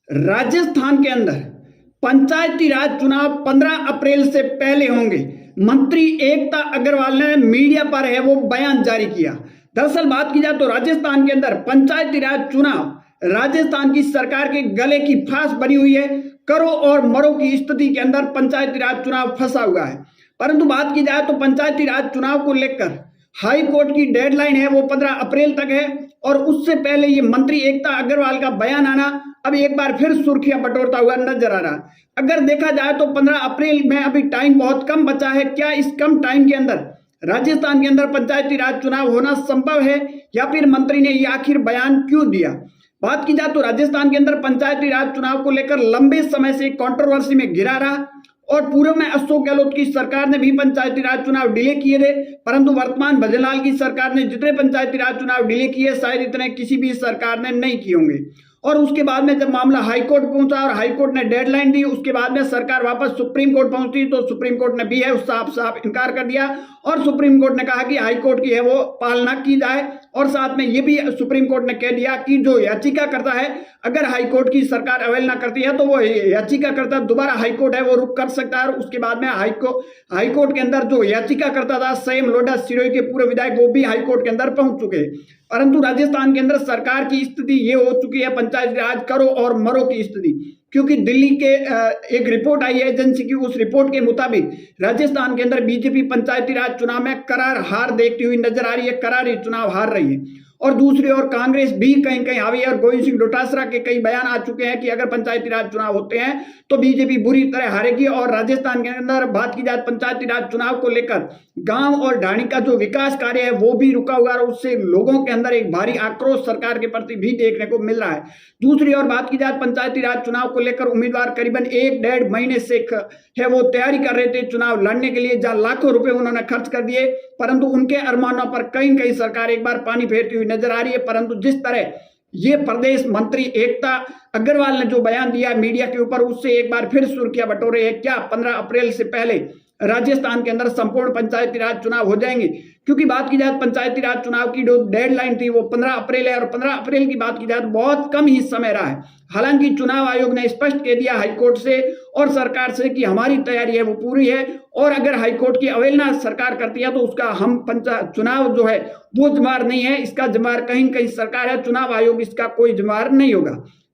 राजस्थान के अंदर पंचायती राज चुनाव 15 अप्रैल से पहले होंगे। मंत्री एकता अग्रवाल ने मीडिया पर है वो बयान जारी किया। दरअसल बात की जाए तो राजस्थान के अंदर पंचायती राज चुनाव राजस्थान की सरकार के गले की फांस बनी हुई है। करो और मरो की स्थिति के अंदर पंचायती राज चुनाव फंसा हुआ है। परंतु बात की जाए तो पंचायती राज चुनाव को लेकर हाई कोर्ट की डेडलाइन है वो 15 अप्रैल तक है और उससे पहले ये मंत्री एकता अग्रवाल का बयान आना अब एक बार फिर सुर्खियां बटोरता हुआ नजर आ रहा। अगर देखा जाए तो 15 अप्रैल में अभी टाइम बहुत कम बचा है। क्या इस कम टाइम के अंदर राजस्थान के अंदर पंचायती राज चुनाव होना संभव है या फिर मंत्री ने ये आखिर बयान क्यों दिया? बात की जाए तो राजस्थान के अंदर पंचायती राज चुनाव को लेकर लंबे समय से कंट्रोवर्सी में घिरा रहा और पूर्व में अशोक गहलोत की सरकार ने भी पंचायती राज चुनाव डिले किए थे, परंतु वर्तमान भजनलाल की सरकार ने जितने पंचायती राज चुनाव डिले किए शायद इतने किसी भी सरकार ने नहीं किए होंगे। और उसके बाद में जब मामला हाईकोर्ट पहुंचा और हाईकोर्ट ने डेडलाइन दी, उसके बाद में सरकार वापस सुप्रीम कोर्ट पहुंची तो सुप्रीम कोर्ट ने भी है उस साफ इनकार कर दिया और सुप्रीम कोर्ट ने कहा कि हाईकोर्ट की है वो पालना की जाए और साथ में ये भी सुप्रीम कोर्ट ने कह दिया कि जो याचिका करता है अगर हाईकोर्ट की सरकार अवहेलना करती है तो वो याचिका करता दोबारा हाईकोर्ट है वो रुक कर सकता है। और उसके बाद में हाईकोर्ट के अंदर जो याचिका करता था संयम लोढ़ा सिरोही के पूर्व विधायक वो भी हाईकोर्ट के अंदर पहुंच चुके हैं। परंतु राजस्थान के अंदर सरकार की स्थिति ये हो चुकी है पंचायती राज करो और मरो की स्थिति, क्योंकि दिल्ली के एक रिपोर्ट आई है एजेंसी की, उस रिपोर्ट के मुताबिक राजस्थान के अंदर बीजेपी पंचायती राज चुनाव में करार हार देखती हुई नजर आ रही है, करारी चुनाव हार रही है। और दूसरी ओर कांग्रेस भी कहीं कहीं हावी है और गोविंद सिंह डोटासरा के कई बयान आ चुके हैं कि अगर पंचायती राज चुनाव होते हैं तो बीजेपी बुरी तरह हारेगी। और राजस्थान के अंदर बात की जाए पंचायती राज चुनाव को लेकर गांव और ढाणी का जो विकास कार्य है वो भी रुका हुआ और उससे लोगों के अंदर एक भारी आक्रोश सरकार के प्रति भी देखने को मिल रहा है। दूसरी ओर बात की जाए पंचायती राज चुनाव को लेकर उम्मीदवार करीबन 1-1.5 महीने से है वो तैयारी कर रहे थे चुनाव लड़ने के लिए, जहां लाखों रुपए उन्होंने खर्च कर दिए, परंतु उनके अरमानों पर कहीं कहीं सरकार एक बार पानी फेरती हुई नजर आ रही है। परंतु जिस तरह ये प्रदेश मंत्री एकता अग्रवाल ने जो बयान दिया मीडिया के ऊपर, उससे एक बार फिर सुर्खियां बटोरे हैं। क्या 15 अप्रैल से पहले राजस्थान के अंदर संपूर्ण पंचायती राज चुनाव हो जाएंगे? क्योंकि बात की जाए पंचायती राज चुनाव की जो डेडलाइन थी वो 15 अप्रैल है और 15 अप्रैल की बात की जाए तो बहुत कम ही समय रहा है। हालांकि चुनाव आयोग ने स्पष्ट कह दिया हाईकोर्ट से और सरकार से कि हमारी तैयारी है वो पूरी है और अगर हाईकोर्ट की अवहेलना सरकार करती है तो उसका हम चुनाव जो है वो जिम्मेदार नहीं है, इसका जिम्मेदार कहीं कहीं सरकार है, चुनाव आयोग इसका कोई जिम्मेदार नहीं होगा।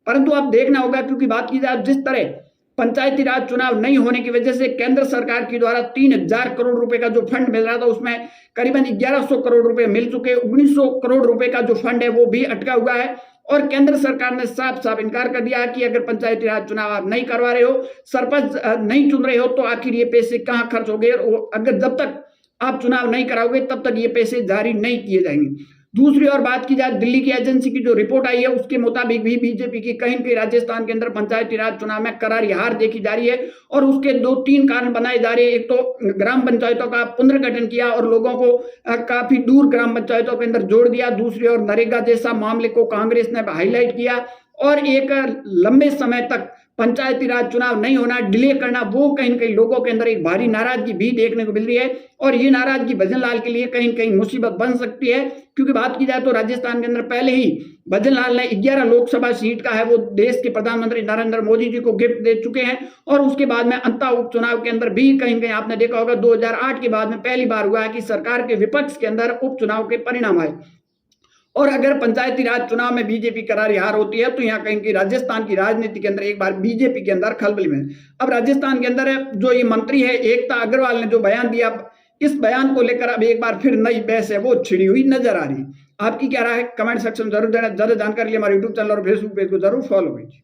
परंतु अब देखना होगा, क्योंकि बात की जाए जिस तरह पंचायती राज चुनाव नहीं होने की वजह से केंद्र सरकार की द्वारा 3000 करोड़ रुपए का जो फंड मिल रहा था उसमें करीबन 1100 करोड़ रुपए मिल चुके, 1900 करोड़ रुपए का जो फंड है वो भी अटका हुआ है। और केंद्र सरकार ने साफ साफ इनकार कर दिया कि अगर पंचायती राज चुनाव आप नहीं करवा रहे हो, सरपंच नहीं चुन रहे हो तो आखिर ये पैसे कहां खर्च हो गए, और अगर जब तक आप चुनाव नहीं कराओगे तब तक ये पैसे जारी नहीं किए जाएंगे। दूसरी ओर बात की जाए दिल्ली की एजेंसी की जो रिपोर्ट आई है उसके मुताबिक भी बीजेपी की कहीं कहीं राजस्थान के अंदर पंचायती राज चुनाव में करारी हार देखी जा रही है और उसके 2-3 कारण बनाए जा रहे हैं। एक तो ग्राम पंचायतों का पुनर्गठन किया और लोगों को काफी दूर ग्राम पंचायतों के अंदर जोड़ दिया। दूसरी ओर नरेगा जैसा मामले को कांग्रेस ने हाईलाइट किया और एक लंबे समय तक पंचायती राज चुनाव नहीं होना, डिले करना, वो कहीं न कहीं लोगों के अंदर एक भारी नाराजगी भी देखने को मिल रही है और ये नाराजगी भजनलाल के लिए कहीं न कहीं मुसीबत बन सकती है। क्योंकि बात की जाए तो राजस्थान के अंदर पहले ही भजनलाल ने 11 लोकसभा सीट का है वो देश के प्रधानमंत्री नरेंद्र मोदी जी को गिफ्ट दे चुके हैं और उसके बाद में अंतः उपचुनाव के अंदर भी कहीं कहीं आपने देखा होगा 2008 के बाद में पहली बार हुआ है कि सरकार के विपक्ष के अंदर उपचुनाव के परिणाम आए। और अगर पंचायती राज चुनाव में बीजेपी करारी हार होती है तो यहाँ कहीं की राजस्थान की राजनीति के अंदर एक बार बीजेपी के अंदर खलबली में। अब राजस्थान के अंदर जो ये मंत्री है एकता अग्रवाल ने जो बयान दिया, इस बयान को लेकर अब एक बार फिर नई बहस है वो छिड़ी हुई नजर आ रही है। आपकी क्या राय है कमेंट सेक्शन में जरूर देना। ज्यादा जानकारी के लिए हमारे यूट्यूब चैनल और फेसबुक पेज को जरूर फॉलो कीजिए।